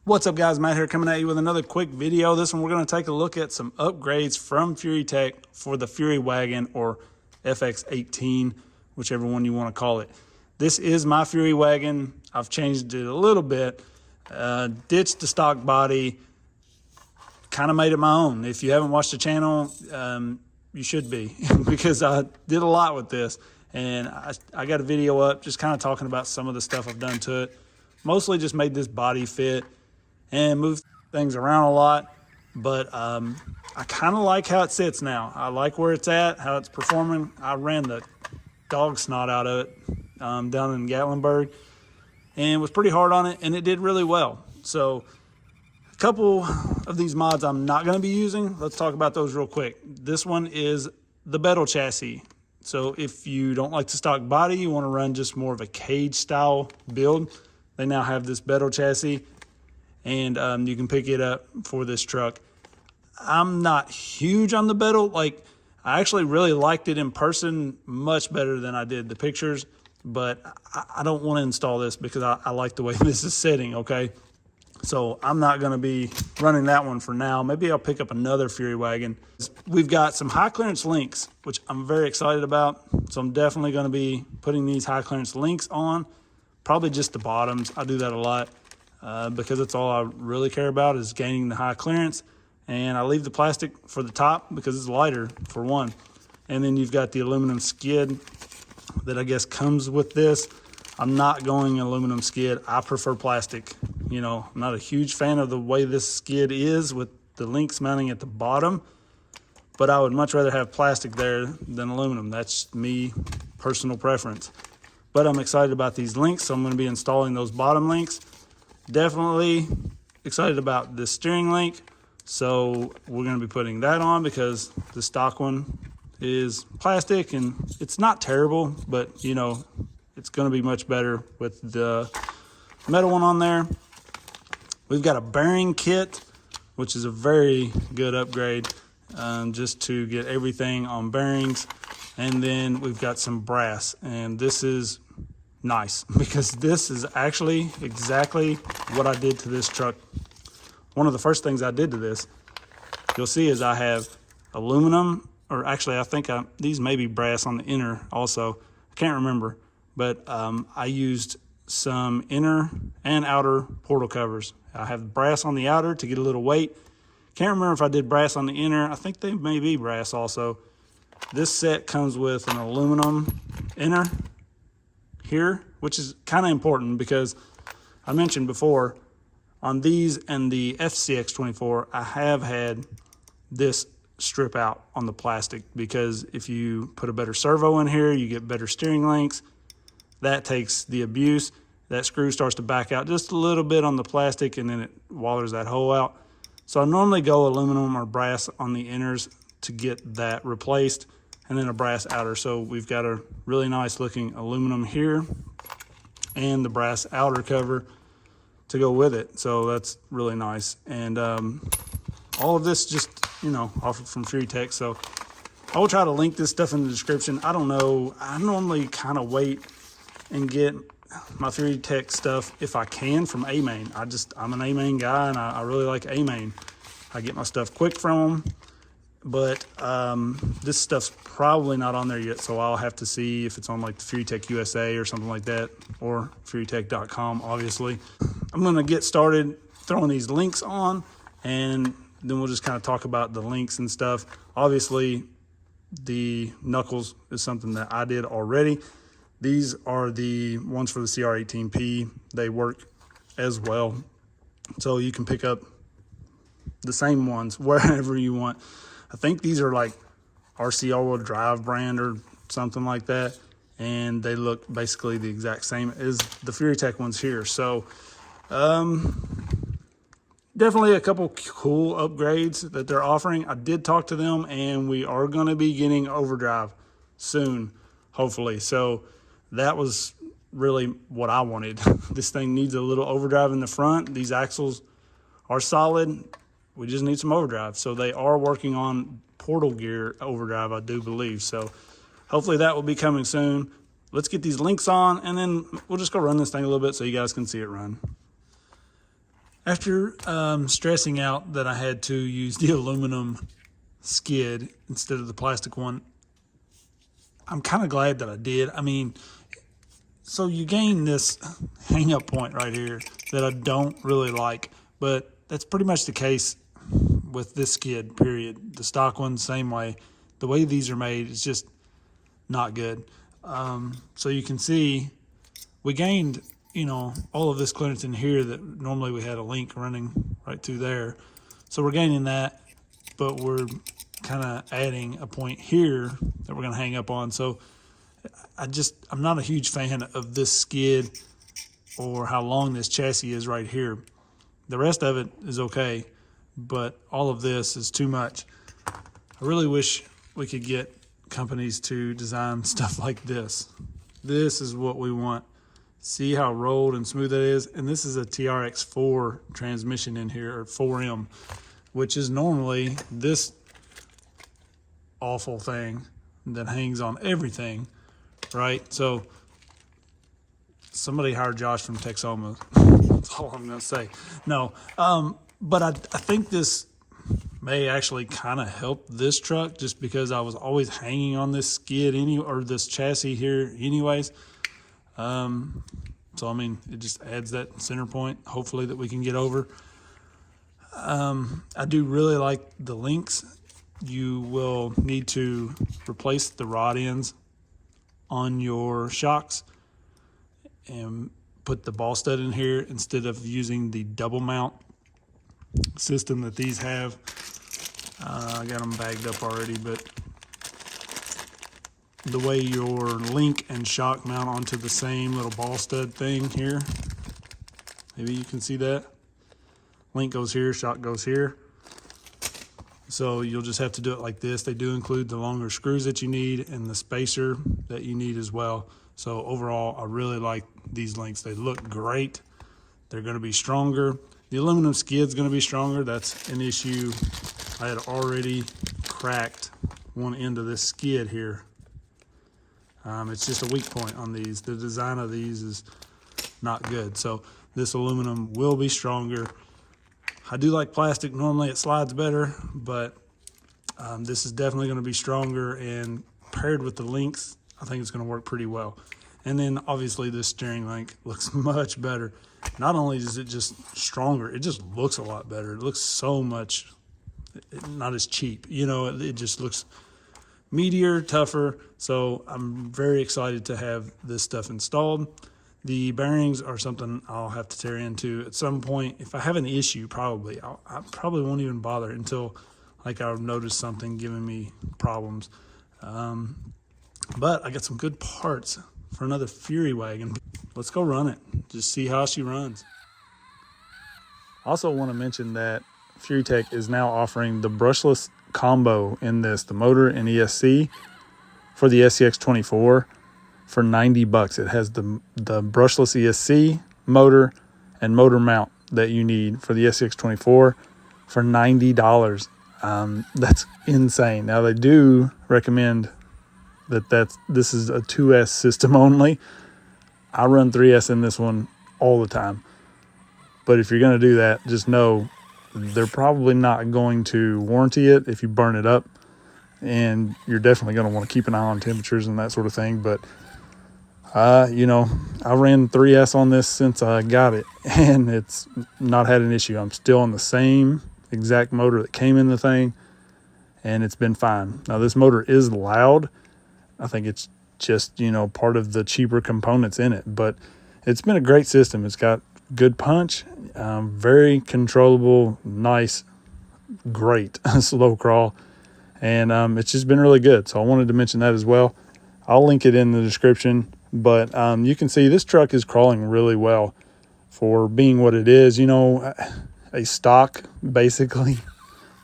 What's up, guys? Matt here, coming at you with another quick video. This one we're going to take a look at some upgrades from Furitek for the Fury Wagon, or FX18, whichever one you want to call it. This is my Fury Wagon. I've changed it a little bit, ditched the stock body, kind of made it my own. If you haven't watched the channel, you should be, because I did a lot with this, and I got a video up just kind of talking about some of the stuff I've done to it. Mostly just made this body fit and moved things around a lot, but I kind of like how it sits now. I like where it's at, how it's performing. I ran the dog snot out of it down in Gatlinburg and was pretty hard on it, and it did really well. So a couple of these mods I'm not going to be using. Let's talk about those real quick. This one is the Beetle chassis. So if you don't like the stock body, you want to run just more of a cage style build, they now have this Beetle chassis, and you can pick it up for this truck. I'm not huge on the Beetle. Like, I actually really liked it in person much better than I did the pictures, but I don't want to install this because I like the way this is sitting, okay? So I'm not going to be running that one for now. Maybe I'll pick up another Fury Wagon. We've got some high clearance links, which I'm very excited about. So I'm definitely going to be putting these high clearance links on. Probably just the bottoms. I do that a lot because that's all I really care about, is gaining the high clearance. And I leave the plastic for the top because it's lighter, for one. And then you've got the aluminum skid that I guess comes with this. I'm not going aluminum skid. I prefer plastic. You know, I'm not a huge fan of the way this skid is with the links mounting at the bottom, but I would much rather have plastic there than aluminum. That's me, personal preference. But I'm excited about these links, so I'm going to be installing those bottom links. Definitely excited about this steering link, so we're going to be putting that on because the stock one is plastic and it's not terrible, but you know, it's going to be much better with the metal one on there. We've got a bearing kit, which is a very good upgrade, just to get everything on bearings. And then we've got some brass, and this is nice because this is actually exactly what I did to this truck. One of the first things I did to this, you'll see, is I have aluminum, or actually I think these may be brass on the inner also. I can't remember, but I used some inner and outer portal covers. I have brass on the outer to get a little weight. Can't remember if I did brass on the inner. I think they may be brass also. This set comes with an aluminum inner here, which is kind of important because I mentioned before on these and the FCX24, I have had this strip out on the plastic because if you put a better servo in here, you get better steering links. That takes the abuse. That screw starts to back out just a little bit on the plastic, and then it wallers that hole out. So I normally go aluminum or brass on the inners to get that replaced, and then a brass outer. So we've got a really nice looking aluminum here and the brass outer cover to go with it. So that's really nice. And all of this just, you know, offered from Furitek. So I will try to link this stuff in the description. I don't know. I normally kind of wait and get my Furitek stuff if I can from A-Main. I'm an A-Main guy, and I really like A-Main. I get my stuff quick from them. But this stuff's probably not on there yet, so I'll have to see if it's on like the Furitek USA or something like that, or Furitek.com, obviously. I'm going to get started throwing these links on, and then we'll just kind of talk about the links and stuff. Obviously, the knuckles is something that I did already. These are the ones for the CR18P. They work as well, so you can pick up the same ones wherever you want. I think these are like RC all-wheel drive brand or something like that, and they look basically the exact same as the Furitek ones here. So definitely a couple cool upgrades that they're offering. I did talk to them, and we are going to be getting Overdrive soon, hopefully. So that was really what I wanted. This thing needs a little overdrive in the front. These axles are solid. We just need some overdrive. So they are working on portal gear overdrive, I do believe. So hopefully that will be coming soon. Let's get these links on, and then we'll just go run this thing a little bit so you guys can see it run. After stressing out that I had to use the aluminum skid instead of the plastic one, I'm kind of glad that I did. I mean, so you gain this hang up point right here that I don't really like, but that's pretty much the case with this skid, period. The stock one, same way. The way these are made is just not good. So you can see we gained, all of this clearance in here that normally we had a link running right through there. So we're gaining that, but we're kind of adding a point here that we're going to hang up on. So I'm not a huge fan of this skid or how long this chassis is right here. The rest of it is okay, but all of this is too much. I really wish we could get companies to design stuff like this. This is what we want. See how rolled and smooth that is? And this is a TRX4 transmission in here, or 4M, which is normally this awful thing that hangs on everything, right? So somebody hired Josh from Texoma. That's all I'm gonna say. No, but I think this may actually kind of help this truck, just because I was always hanging on this skid or this chassis here anyways. So I mean, it just adds that center point, hopefully, that we can get over. I do really like the links. You will need to replace the rod ends on your shocks and put the ball stud in here instead of using the double mount system that these have. I got them bagged up already, but the way your link and shock mount onto the same little ball stud thing here, maybe you can see that. Link goes here, shock goes here. So you'll just have to do it like this. They do include the longer screws that you need and the spacer that you need as well. So overall, I really like these links. They look great. They're going to be stronger. The aluminum skid's going to be stronger. That's an issue. I had already cracked one end of this skid here. It's just a weak point on these. The design of these is not good. So this aluminum will be stronger. I do like plastic. Normally it slides better, but this is definitely going to be stronger, and paired with the links, I think it's going to work pretty well. And then obviously this steering link looks much better. Not only is it just stronger, it just looks a lot better. It looks so much, not as cheap. It just looks meatier, tougher. So I'm very excited to have this stuff installed. The bearings are something I'll have to tear into at some point. If I have an issue, I probably won't even bother until I've noticed something giving me problems. But I got some good parts for another Fury Wagon. Let's go run it. Just see how she runs. Also want to mention that Furitek is now offering the brushless combo in this, the motor and ESC for the SCX24 for $90. It has the brushless ESC, motor, and motor mount that you need for the SCX24 for $90. That's insane. Now they do recommend this is a 2S system only. I run 3S in this one all the time. But if you're going to do that, just know they're probably not going to warranty it if you burn it up. And you're definitely going to want to keep an eye on temperatures and that sort of thing. But, I ran 3S on this since I got it, and it's not had an issue. I'm still on the same exact motor that came in the thing, and it's been fine. Now, this motor is loud. I think it's just, part of the cheaper components in it. But it's been a great system. It's got good punch, very controllable, nice, great slow crawl. And it's just been really good. So I wanted to mention that as well. I'll link it in the description. But you can see this truck is crawling really well for being what it is. A stock, basically,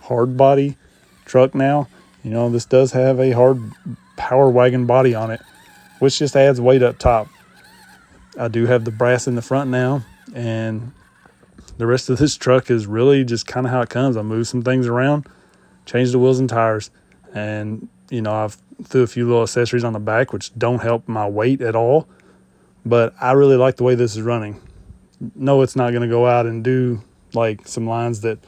hard body truck now. This does have a hard power wagon body on it, which just adds weight up top. I do have the brass in the front now, and the rest of this truck is really just kind of how it comes. I moved some things around, changed the wheels and tires, and I've threw a few little accessories on the back which don't help my weight at all, but I really like the way this is running. No, it's not going to go out and do like some lines that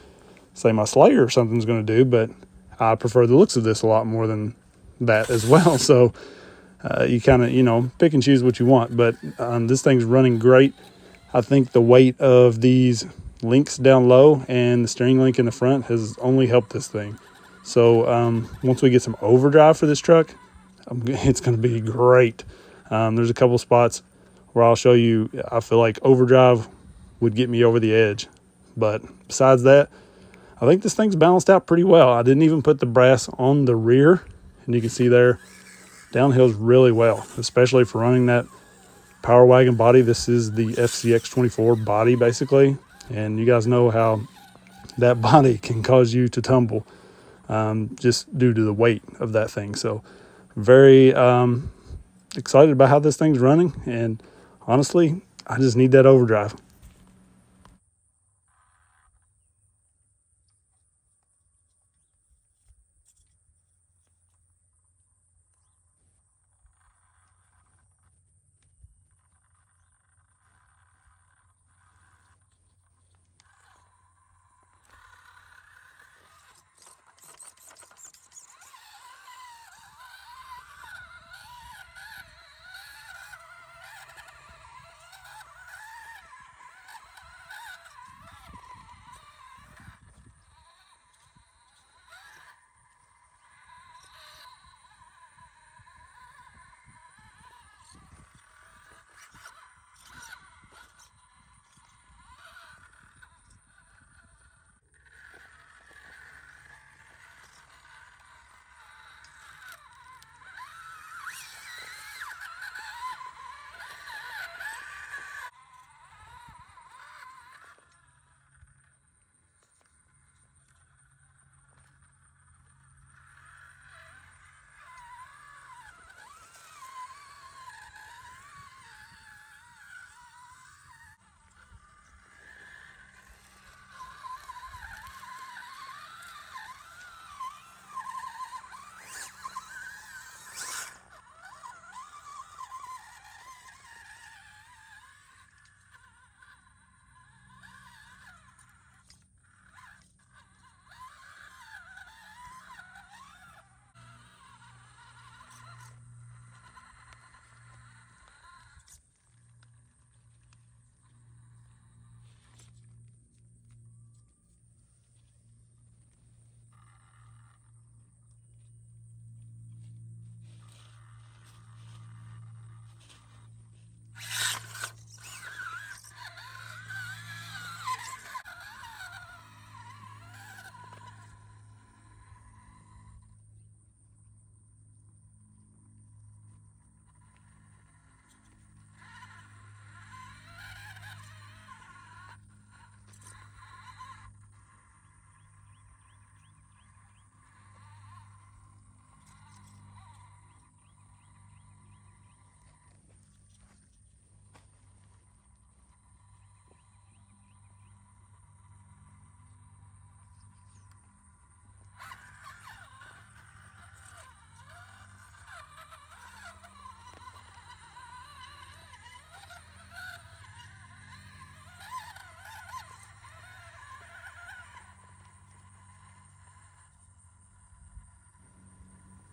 say my Slayer or something's going to do, but I prefer the looks of this a lot more than that as well. So you kind of, you know, pick and choose what you want, but this thing's running great. I think the weight of these links down low and the steering link in the front has only helped this thing. So once we get some overdrive for this truck, it's going to be great. There's a couple spots where I'll show you, I feel like overdrive would get me over the edge. But besides that, I think this thing's balanced out pretty well. I didn't even put the brass on the rear, and you can see there, downhills really well, especially for running that Power Wagon body. This is the FCX24 body, basically, and you guys know how that body can cause you to tumble just due to the weight of that thing. So very excited about how this thing's running, and honestly, I just need that overdrive.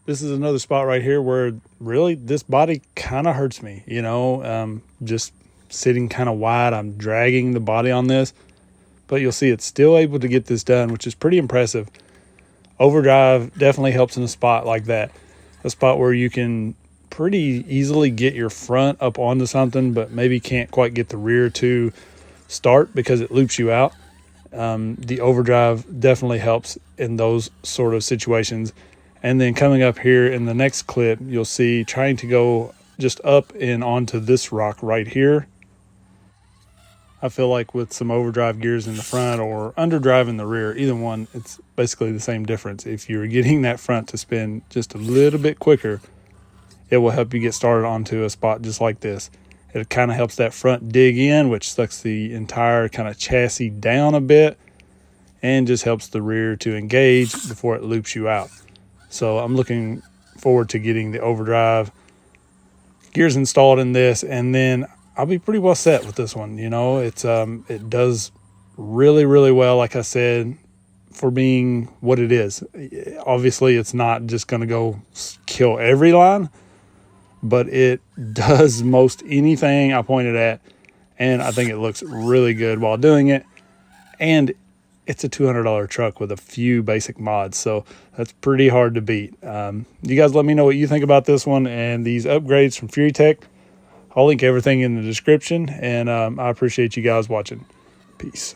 This is another spot right here where really this body kind of hurts me, you know, just sitting kind of wide. I'm dragging the body on this, but you'll see it's still able to get this done, which is pretty impressive. Overdrive definitely helps in a spot like that, a spot where you can pretty easily get your front up onto something, but maybe can't quite get the rear to start because it loops you out. The overdrive definitely helps in those sort of situations. And then coming up here in the next clip, you'll see trying to go just up and onto this rock right here. I feel like with some overdrive gears in the front or underdrive in the rear, either one, it's basically the same difference. If you're getting that front to spin just a little bit quicker, it will help you get started onto a spot just like this. It kind of helps that front dig in, which sucks the entire kind of chassis down a bit and just helps the rear to engage before it loops you out. So I'm looking forward to getting the overdrive gears installed in this, and then I'll be pretty well set with this one. You know, it does really, really well, like I said, for being what it is. Obviously, it's not just going to go kill every line, but it does most anything I pointed at, and I think it looks really good while doing it. And it's a $200 truck with a few basic mods, so that's pretty hard to beat. You guys let me know what you think about this one and these upgrades from Furitek. I'll link everything in the description, and I appreciate you guys watching. Peace.